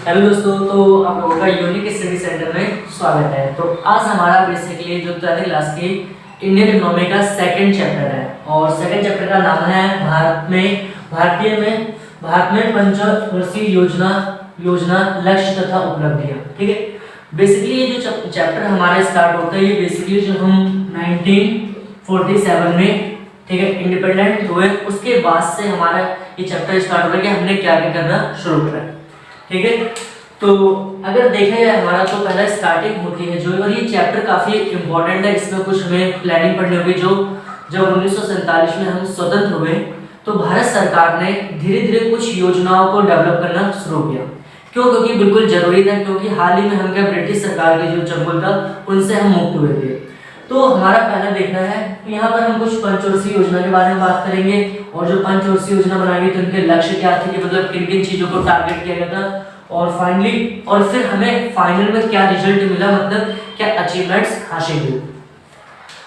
Hello दोस्तों, तो आप लोगों का यूनिक स्टडी सेंटर में स्वागत है। तो आज हमारा बेसिकली जो 12th क्लास की इंडियन इकोनॉमी का सेकंड चैप्टर है और सेकंड चैप्टर का नाम है भारत में पंचवर्षीय योजना लक्ष्य तथा उपलब्धियां। ठीक है, बेसिकली ये जो चैप्टर हमारा स्टार्ट होता है, ये बेसिकली जो हम 1947 में, ठीक है, इंडिपेंडेंट हुए, उसके बाद से हमारा ये चैप्टर स्टार्ट हो रहा है कि हमने क्या क्या करना शुरू करा। ठीक है, तो अगर देखा जाए हमारा तो पहला स्टार्टिंग होती है जो, और ये चैप्टर काफी इंपॉर्टेंट है। इसमें कुछ हमें प्लानिंग पढ़नी होगी। जो जब 1947 में हम स्वतंत्र हुए तो भारत सरकार ने धीरे धीरे कुछ योजनाओं को डेवलप करना शुरू किया। क्यों? क्योंकि बिल्कुल जरूरी था, क्योंकि हाल ही में हम क्या ब्रिटिश सरकार के जो चंगुल था उनसे हम मुक्त हुए थे। तो हमारा पहला देखना है, यहाँ पर हम कुछ पंचवर्षीय योजना के बारे में बात करेंगे और जो पंचवर्षीय योजना बनाएंगे तो उनके लक्ष्य क्या थे, कि मतलब किन किन चीजों को टारगेट किया गया था, और फिर हमें फाइनल में क्या रिजल्ट मिला, मतलब क्या अचीवमेंट्स हासिल हुए।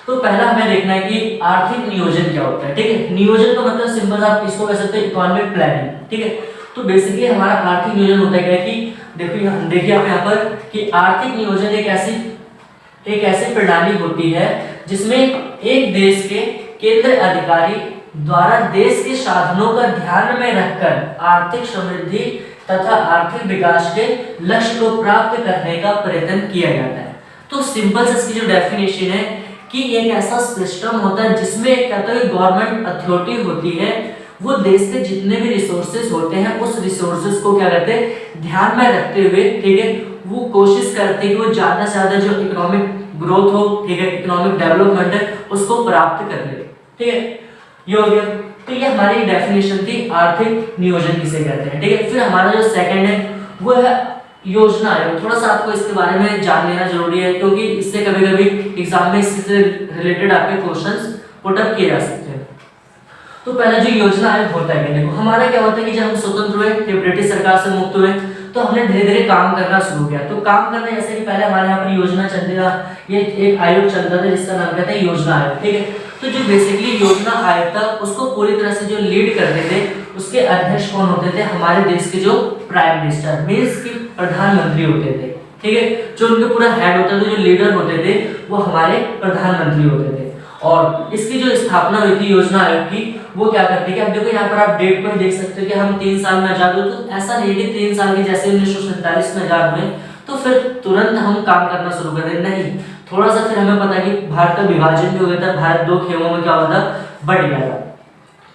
तो पहला हमें देखना है कि आर्थिक नियोजन क्या होता है। ठीक है, नियोजन का मतलब सिंपल आप इसको कह सकते हैं इकोनॉमिक प्लानिंग। ठीक है, तो बेसिकली हमारा आर्थिक नियोजन होता है क्या कि देखिए आप यहाँ पर कि आर्थिक नियोजन एक ऐसी प्रणाली होती है जिसमें एक देश के केंद्र अधिकारी द्वारा देश के साधनों का ध्यान में रखकर आर्थिक समृद्धि तथा आर्थिक विकास के लक्ष्य को प्राप्त करने का प्रयत्न किया जाता है। तो सिंपल से इसकी जो डेफिनेशन है कि एक ऐसा सिस्टम होता है जिसमें कहते हैं गवर्नमेंट अथॉरिटी होती है, वो देश के जितने भी रिसोर्सेज होते हैं उस रिसोर्सेज को क्या करते हैं ध्यान में रखते हुए, ठीक है, वो कोशिश करते हैं कि वो ज्यादा से ज्यादा जो इकोनॉमिक ग्रोथ हो, ठीक है, इकोनॉमिक डेवलपमेंट है उसको प्राप्त कर ले। ठीक है, ये हो गया। तो ये हमारी डेफिनेशन थी आर्थिक नियोजन किसे कहते हैं। ठीक है, फिर हमारा जो सेकंड है वो है योजना आयोग। थोड़ा सा आपको इसके बारे में जान लेना जरूरी है, क्योंकि इससे कभी कभी एग्जाम में इससे रिलेटेड आपके क्वेश्चंस पुट अप किए जा सकते हैं। तो पहला जो योजना आयोग होता है, देखो हमारा क्या होता है कि जब हम स्वतंत्र हुए, ब्रिटिश सरकार से मुक्त हुए, तो हमने धीरे धीरे काम करना शुरू किया। तो काम करने जैसे कि पहले हमारे यहाँ पर योजना चलती था, ये एक आयोग चलता था जिसका नाम कहते हैं योजना आयोग। ठीक है, तो जो बेसिकली योजना आयोग था उसको पूरी तरह से जो लीड करते थे, उसके अध्यक्ष कौन होते थे, हमारे देश के जो प्राइम मिनिस्टर मींस की प्रधानमंत्री होते थे। ठीक है, जो उनके पूरा हेड होता था, जो लीडर होते थे वो हमारे प्रधानमंत्री होते थे। और इसकी जो स्थापना हुई थी योजना आयोग की, वो क्या करते हैं, अब देखो यहाँ पर आप डेट पर देख सकते हो कि हम 3 साल में आजाद हुए। तो ऐसा नहीं कि 3 साल के जैसे 1947 में आजाद हुए तो फिर तुरंत हम काम करना शुरू कर दें, नहीं, थोड़ा सा फिर हमें पता है कि भारत का विभाजन भी हो गया था, भारत 2 खेमों में क्या हुआ था, बट गया था।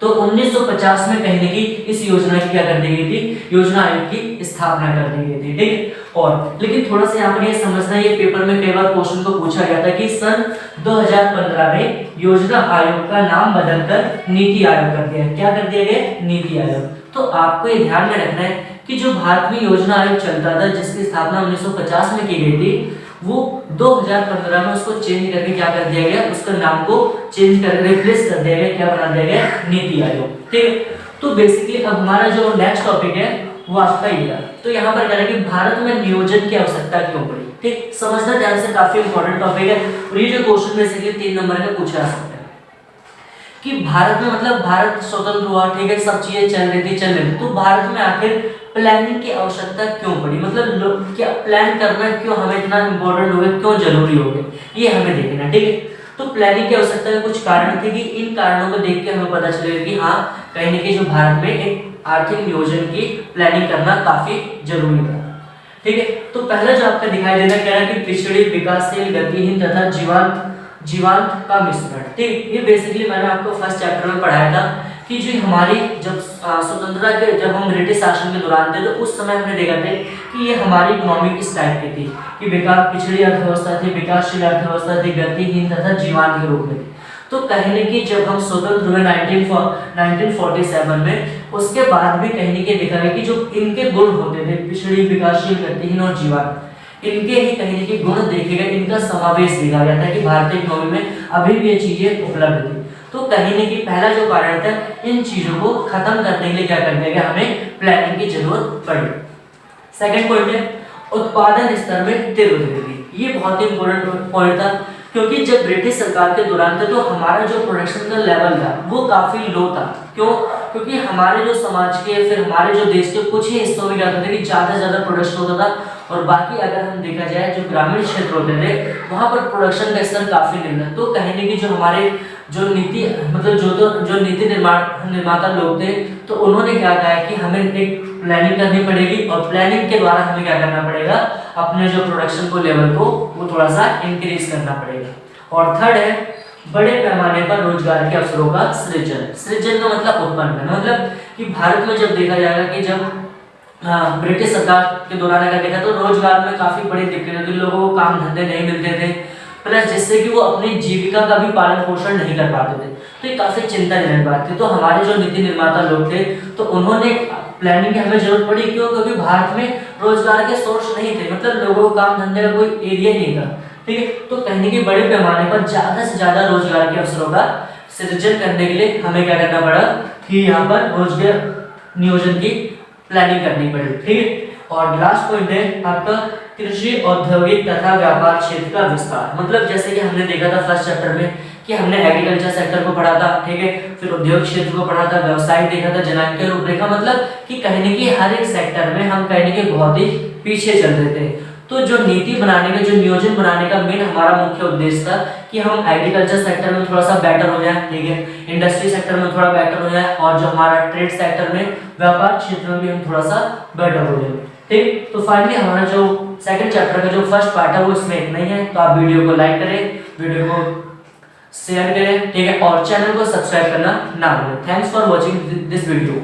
तो 1950 में कहीं न कहीं इस योजना की क्या कर दी गई थी, योजना आयोग की स्थापना कर दी गई थी। ठीक है, और लेकिन थोड़ा सा यहाँ पर ये समझना, ये पेपर में कई बार क्वेश्चन को पूछा गया था कि सन 2015 में योजना आयोग का नाम बदलकर नीति आयोग कर दिया। क्या कर दिया गया, नीति आयोग। तो आपको ये ध्यान में रखना है कि जो भारत में योजना आयोग चलता था, जिसकी स्थापना 1950 में की गई थी, वो 2015 में उसको चेंज करके क्या कर दिया गया, उसका नाम को चेंज कर रिप्लेस कर दिया गया, क्या बना दिया गया, नीति आयोग। ठीक है, तो बेसिकली अब हमारा जो नेक्स्ट टॉपिक है वो आपका ये है। तो यहाँ पर कह रहा है कि भारत में नियोजन की आवश्यकता क्यों पड़ी। ठीक, समझना ध्यान से, काफी इंपॉर्टेंट टॉपिक है और ये जो क्वेश्चन बेसिकली 3 नंबर का पूछा जा सकता है कि भारत में, मतलब भारत स्वतंत्र हुआ, ठीक है, सब चीजें चल रही थी, तो भारत में आखिर प्लानिंग की आवश्यकता क्यों पड़ी, मतलब क्या प्लान करना क्यों हमें इतना इंपॉर्टेंट हो गया, क्यों जरूरी हो गया, ये हमें देखना। ठीक है, तो प्लानिंग की आवश्यकता के कुछ कारण थे कि इन कारणों को देख के हमें पता चलेगा कि हाँ, कहीं न कहीं जो भारत में एक आर्थिक नियोजन की प्लानिंग करना काफी जरूरी था। ठीक है, तो पहला जो आपका दिखाई देना कह रहा है कि पिछड़ी, विकासशील, गतिहीन तथा जीवांत का मिश्रण। ठीक, ये बेसिकली मैंने आपको फर्स्ट चैप्टर में पढ़ाया था कि जो हमारी जब स्वतंत्रता के, जब हम ब्रिटिश शासन के दौरान थे, तो उस समय हमने देखा था कि ये हमारी इकोनॉमी किस टाइप की थी, कि पिछड़ी अर्थव्यवस्था थी, विकासशील अर्थव्यवस्था थी, गतिहीन तथा जीवांत के रूप में थी। तो कहीं न कहीं जब हम स्वतंत्र हुए 1947 में, उसके बाद भी कहीं न कहीं देखा गया कि जो इनके गुण होते थे, पिछड़ी, विकासशील, गतिहीन और जीवांत, इनके ही कहीं न कहीं गुण देखे गए, इनका समावेश देखा गया था कि भारतीय इकोनॉमी में अभी भी ये चीजें उपलब्ध थी। तो कहीं न कहीं पहला जो कारण था, इन चीजों को खत्म करने के लिए क्या कर दिया गया, हमें प्लानिंग की जरूरत पड़ी। सेकंड पॉइंट है उत्पादन स्तर में तीव्र वृद्धि। ये बहुत ही इंपॉर्टेंट पॉइंट था, क्योंकि जब ब्रिटिश सरकार के दौरान था तो हमारा जो प्रोडक्शन का लेवल था वो काफी लो था। क्यों? क्योंकि हमारे जो समाज के फिर हमारे जो देश के कुछ ही हिस्सों में क्या होता था कि ज़्यादा से ज़्यादा प्रोडक्शन होता था, और बाकी अगर हम देखा जाए जो ग्रामीण क्षेत्र होते थे वहाँ पर प्रोडक्शन का स्तर काफ़ी निम्न है। तो कहने की जो हमारे जो नीति मतलब जो नीति निर्माता लोग थे, तो उन्होंने क्या कहा है कि हमें एक प्लानिंग करनी पड़ेगी, और प्लानिंग के द्वारा हमें क्या करना पड़ेगा, अपने जो प्रोडक्शन को लेवल को वो थोड़ा सा इंक्रीज करना पड़ेगा। और थर्ड है बड़े पैमाने पर रोजगार के अवसरों का सृजन। सृजन का मतलब उत्पन्न करना, मतलब कि भारत में जब देखा जाएगा कि जब ब्रिटिश सरकार के दौरान अगर देखा तो रोजगार में काफी बड़ी दिक्कत होती, लोगों को काम धंधे नहीं मिलते थे, प्लस जिससे कि वो अपनी जीविका का भी पालन पोषण नहीं कर पाते थे। तो ये काफी चिंताजनक बात थी। तो हमारे जो नीति निर्माता लोग थे तो उन्होंने प्लानिंग की हमें जरूरत पड़ी, क्यों? क्योंकि भारत में रोजगार के सोर्स नहीं थे, मतलब लोगों को काम धंधे का कोई एरिया नहीं था, ठीक है। तो कहने की बड़े पैमाने पर ज्यादा से ज्यादा रोजगार के अवसरों का सृजन करने के लिए हमें क्या करना पड़ा कि यहाँ पर रोजगार नियोजन की प्लानिंग करनी पड़ी, ठीक है। और लास्ट पॉइंट है आपका कृषि औद्योगिक तथा व्यापार क्षेत्र का विस्तार। मतलब जैसे कि हमने देखा था फर्स्ट चैप्टर में कि हमने एग्रीकल्चर सेक्टर को पढ़ा था, ठीक है, फिर उद्योग क्षेत्र को पढ़ा था, व्यवसाय देखा था, जनांकीय रूपरेखा, मतलब कि कहने की हर एक सेक्टर में हम कहने के बहुत ही पीछे चल रहे थे। तो जो नीति बनाने का, जो नियोजन बनाने का मेन हमारा मुख्य उद्देश्य था कि हम एग्रीकल्चर सेक्टर में थोड़ा सा बेटर हो जाए, ठीक है, इंडस्ट्री सेक्टर में थोड़ा बेटर हो जाए, और जो हमारा ट्रेड सेक्टर में, व्यापार क्षेत्र में भी हम थोड़ा सा बेटर हो जाए, ठीक। तो फाइनली हमारा जो सेकंड चैप्टर का जो फर्स्ट पार्ट है वो इसमें इतना ही है। तो आप वीडियो को लाइक करें, वीडियो को शेयर करें, ठीक है, और चैनल को सब्सक्राइब करना ना भूलें। Thanks for watching this video.